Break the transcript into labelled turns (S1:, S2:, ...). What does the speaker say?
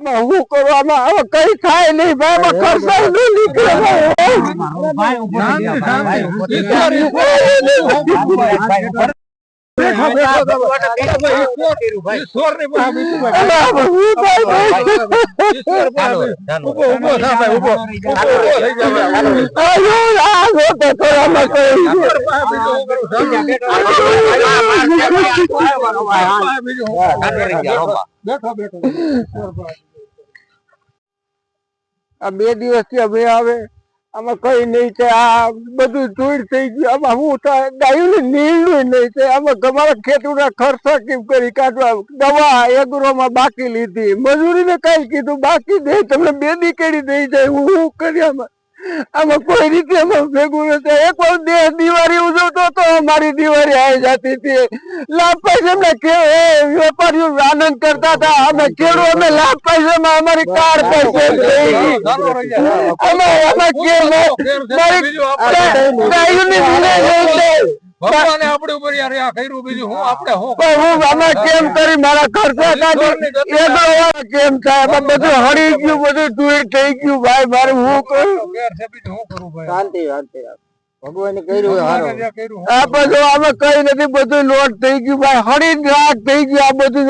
S1: હું કરવામાં હવે કઈ થાય નહીં ભાઈ ખર્ચા નહીં નીકળે આ 2 દિવસથી હવે આવે આમાં કઈ નહીં છે આ બધું ધૂળ થઈ ગયું આમાં હું થાય ગાયું ને નીંદું નહીં છે આમાં તમારા ખેતરના ખર્ચા કેમ કરી કાઢવા દવા એગ્રોમાં બાકી લીધી મજૂરીને કઈ કીધું બાકી દે તમને 2 દીકરી દઈ જાય હું કરી આમાં કોઈ રીતે ભેગું નથી એક વાર દિવાળી ઉજવતો તો અમારી દિવાળી આવી જતી હતી લાભ પૈસા કે વેપારીઓ આનંદ કરતા હતા અમે ખેડૂત અમે લાભ પૈસામાં અમારી કાર પૈસે
S2: ભગવાને આપણી ઉપર યાર આ કર્યું બીજું હું આપણે
S1: હું આમાં કેમ કરી મારા ખર્ચા કાઢી કેમ થાય બધું હળી ગયું બધું ધૂળ થઈ ગયું ભાઈ મારે હું કરું શાંતિ શાંતિ ભગવાને કર્યું આ બધું આમાં કઈ નથી બધું લોટ થઈ ગયું ભાઈ હળી રાખ થઈ ગયું આ બધું